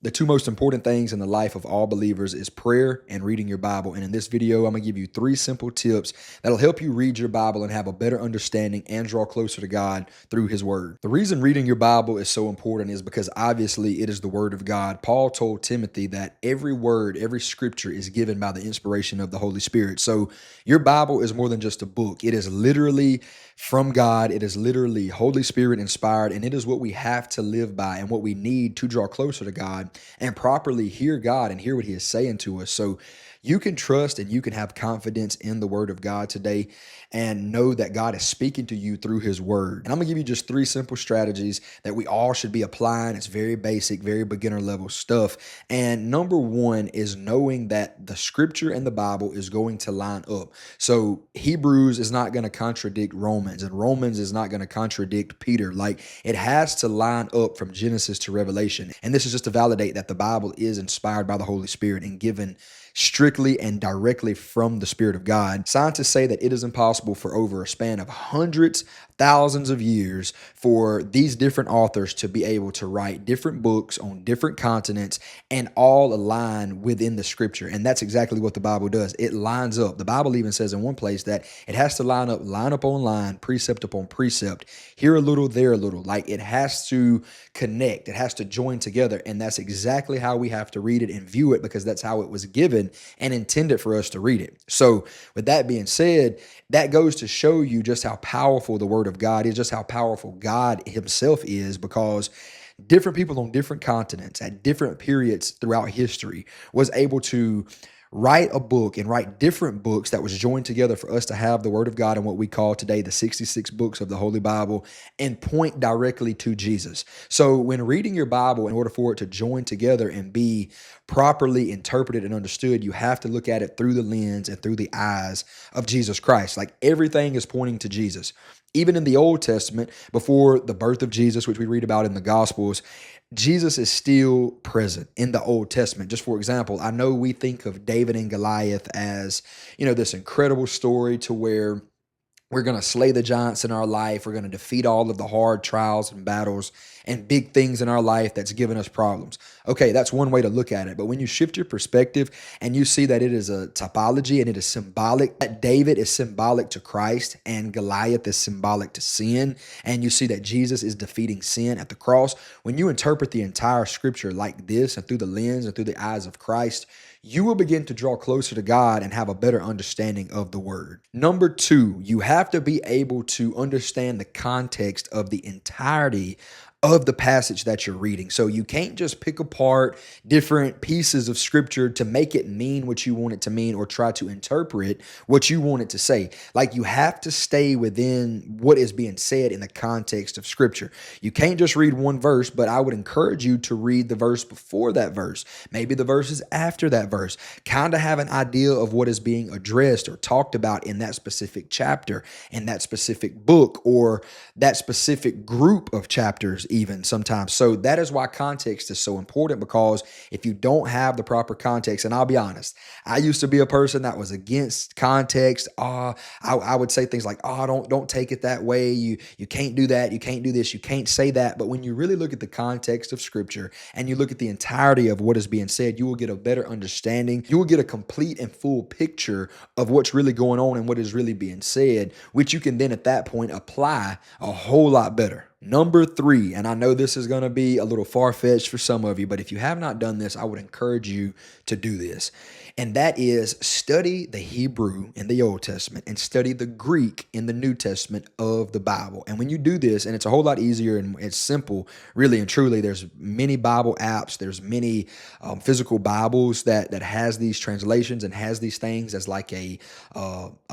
The two most important things in the life of all believers is prayer and reading your Bible. And in this video, I'm going to give you 3 simple tips that'll help you read your Bible and have a better understanding and draw closer to God through His Word. The reason reading your Bible is so important is because obviously it is the Word of God. Paul told Timothy that every word, every scripture is given by the inspiration of the Holy Spirit. So your Bible is more than just a book. It is literally from God. It is literally Holy Spirit inspired, and it is what we have to live by and what we need to draw closer to God and properly hear God and hear what He is saying to us. So you can trust and you can have confidence in the Word of God today and know that God is speaking to you through His Word. And I'm gonna give you just 3 simple strategies that we all should be applying. It's very basic, very beginner level stuff. And number one is knowing that the scripture and the Bible is going to line up. So Hebrews is not going to contradict Romans, and Romans is not going to contradict Peter. Like, it has to line up from Genesis to Revelation. And this is just to validate that the Bible is inspired by the Holy Spirit and given strictly and directly from the Spirit of God. Scientists say that it is impossible for over a span of hundreds, thousands of years for these different authors to be able to write different books on different continents and all align within the scripture. And that's exactly what the Bible does. It lines up. The Bible even says in one place that it has to line up on line, precept upon precept, here a little, there a little. Like, it has to connect. It has to join together. And that's exactly how we have to read it and view it, because that's how it was given and intended for us to read it. So with that being said, that goes to show you just how powerful the Word of God is, just how powerful God Himself is, because different people on different continents at different periods throughout history was able to write a book and write different books that was joined together for us to have the Word of God and what we call today the 66 books of the Holy Bible, and point directly to Jesus. So when reading your Bible, in order for it to join together and be properly interpreted and understood, you have to look at it through the lens and through the eyes of Jesus Christ. Like, everything is pointing to Jesus. Even in the Old Testament, before the birth of Jesus, which we read about in the Gospels, Jesus is still present in the Old Testament. Just for example, I know we think of David and Goliath as, this incredible story to where we're going to slay the giants in our life. We're going to defeat all of the hard trials and battles and big things in our life that's given us problems. Okay, that's one way to look at it. But when you shift your perspective and you see that it is a typology and it is symbolic, that David is symbolic to Christ and Goliath is symbolic to sin, and you see that Jesus is defeating sin at the cross, when you interpret the entire scripture like this and through the lens and through the eyes of Christ, you will begin to draw closer to God and have a better understanding of the Word. Number two, you have to be able to understand the context of the entirety of the passage that you're reading. So you can't just pick apart different pieces of scripture to make it mean what you want it to mean or try to interpret what you want it to say. Like, you have to stay within what is being said in the context of scripture. You can't just read one verse, but I would encourage you to read the verse before that verse, maybe the verses after that verse, kind of have an idea of what is being addressed or talked about in that specific chapter, in that specific book, or that specific group of chapters even sometimes. So that is why context is so important, because if you don't have the proper context, and I'll be honest, I used to be a person that was against context. I would say things like, don't take it that way. You can't do that. You can't do this. You can't say that. But when you really look at the context of scripture and you look at the entirety of what is being said, you will get a better understanding. You will get a complete and full picture of what's really going on and what is really being said, which you can then at that point apply a whole lot better. Number three, and I know this is going to be a little far-fetched for some of you, but if you have not done this, I would encourage you to do this. And that is study the Hebrew in the Old Testament and study the Greek in the New Testament of the Bible. And when you do this, and it's a whole lot easier and it's simple, really and truly, there's many Bible apps, there's many physical Bibles that has these translations and has these things as like a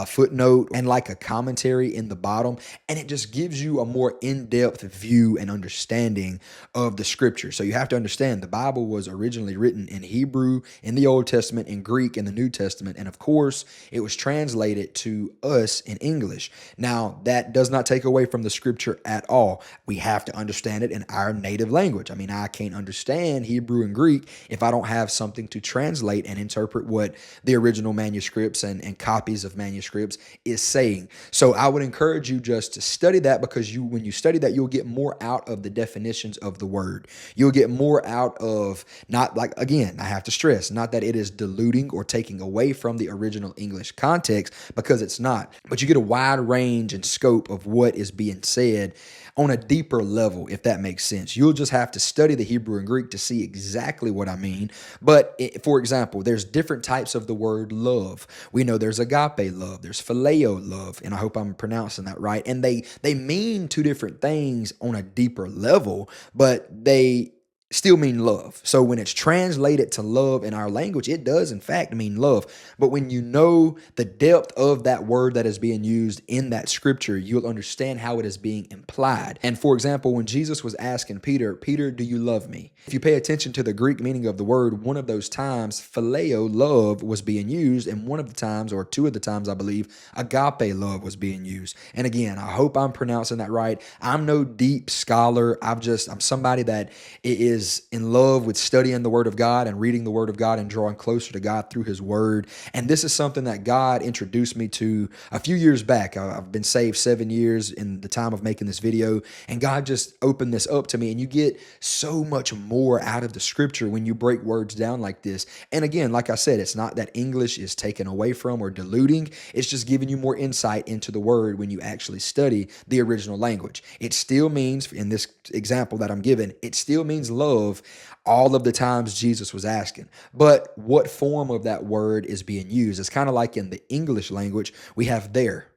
footnote and like a commentary in the bottom. And it just gives you a more in-depth view and understanding of the scripture. So you have to understand the Bible was originally written in Hebrew in the Old Testament, in Greek in the New Testament, and of course it was translated to us in English. Now, that does not take away from the scripture at all. We have to understand it in our native language. I mean, I can't understand Hebrew and Greek if I don't have something to translate and interpret what the original manuscripts and copies of manuscripts is saying. So I would encourage you just to study that, because when you study that, you'll you'll get more out of the definitions of the word. You'll get more out of, not like, again, I have to stress, not that it is diluting or taking away from the original English context, because it's not, but you get a wide range and scope of what is being said on a deeper level, if that makes sense. You'll just have to study the Hebrew and Greek to see exactly what I mean. But for example, there's different types of the word love. We know there's agape love, there's phileo love, and I hope I'm pronouncing that right. And they mean two different things on a deeper level, but they still mean love. So when it's translated to love in our language, it does in fact mean love. But when you know the depth of that word that is being used in that scripture, you'll understand how it is being implied. And for example, when Jesus was asking Peter, Peter, do you love me? If you pay attention to the Greek meaning of the word, one of those times, phileo, love, was being used. And one of the times, or two of the times, I believe, agape love was being used. And again, I hope I'm pronouncing that right. I'm no deep scholar. I'm somebody that is in love with studying the word of God and reading the word of God and drawing closer to God through his word. And this is something that God introduced me to a few years back. I've been saved 7 years in the time of making this video, and God just opened this up to me. And you get so much more out of the scripture when you break words down like this. And again, like I said, it's not that English is taken away from or diluting. It's just giving you more insight into the word when you actually study the original language. It still means, in this example that I'm giving, it still means love all of the times Jesus was asking. But what form of that word is being used? It's kind of like in the English language, we have there.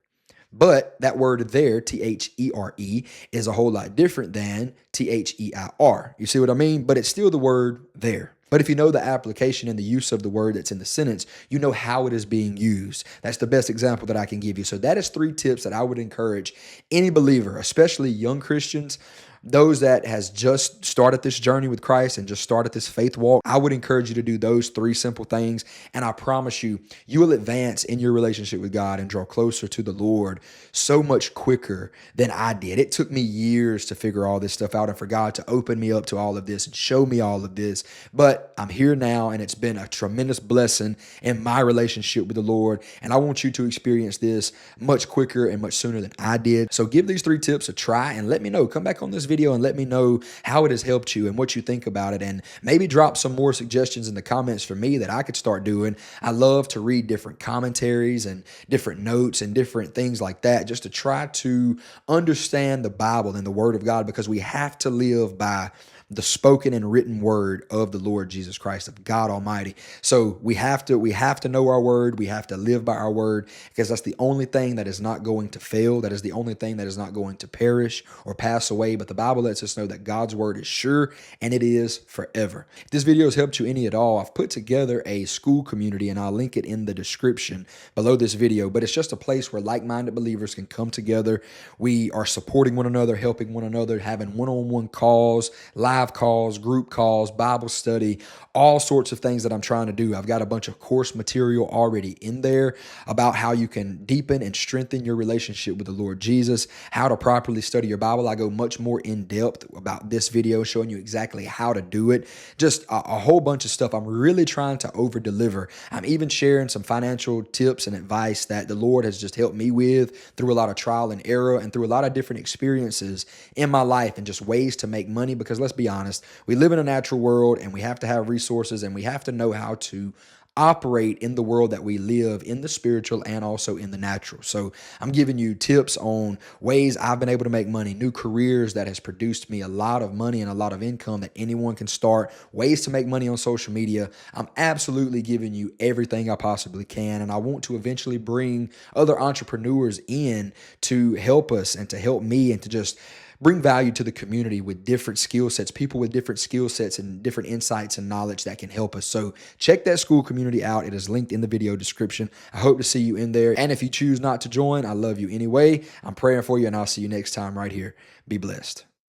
But that word there, T-H-E-R-E, is a whole lot different than T-H-E-I-R. You see what I mean? But it's still the word there. But if you know the application and the use of the word that's in the sentence, you know how it is being used. That's the best example that I can give you. So that is 3 tips that I would encourage any believer, especially young Christians, those that has just started this journey with Christ and just started this faith walk. I would encourage you to do those 3 simple things. And I promise you, you will advance in your relationship with God and draw closer to the Lord so much quicker than I did. It took me years to figure all this stuff out and for God to open me up to all of this and show me all of this. But I'm here now, and it's been a tremendous blessing in my relationship with the Lord. And I want you to experience this much quicker and much sooner than I did. So give these 3 tips a try and let me know. Come back on this video and let me know how it has helped you and what you think about it, and maybe drop some more suggestions in the comments for me that I could start doing. I love to read different commentaries and different notes and different things like that, just to try to understand the Bible and the Word of God, because we have to live by the spoken and written word of the Lord Jesus Christ, of God Almighty. So we have to know our word. We have to live by our word, because that's the only thing that is not going to fail. That is the only thing that is not going to perish or pass away. But the Bible lets us know that God's word is sure, and it is forever. If this video has helped you any at all, I've put together a school community, and I'll link it in the description below this video. But it's just a place where like-minded believers can come together. We are supporting one another, helping one another, having one-on-one calls, live calls, group calls, Bible study, all sorts of things that I'm trying to do. I've got a bunch of course material already in there about how you can deepen and strengthen your relationship with the Lord Jesus, how to properly study your Bible. I go much more in depth about this video, showing you exactly how to do it. Just a whole bunch of stuff. I'm really trying to over deliver. I'm even sharing some financial tips and advice that the Lord has just helped me with through a lot of trial and error and through a lot of different experiences in my life, and just ways to make money. Because let's be honest, we live in a natural world, and we have to have resources, and we have to know how to operate in the world that we live, in the spiritual and also in the natural. So I'm giving you tips on ways I've been able to make money, new careers that has produced me a lot of money and a lot of income that anyone can start, ways to make money on social media. I'm absolutely giving you everything I possibly can. And I want to eventually bring other entrepreneurs in to help us and to help me and to just bring value to the community with different skill sets, people with different skill sets and different insights and knowledge that can help us. So check that school community out. It is linked in the video description. I hope to see you in there. And if you choose not to join, I love you anyway. I'm praying for you, and I'll see you next time right here. Be blessed.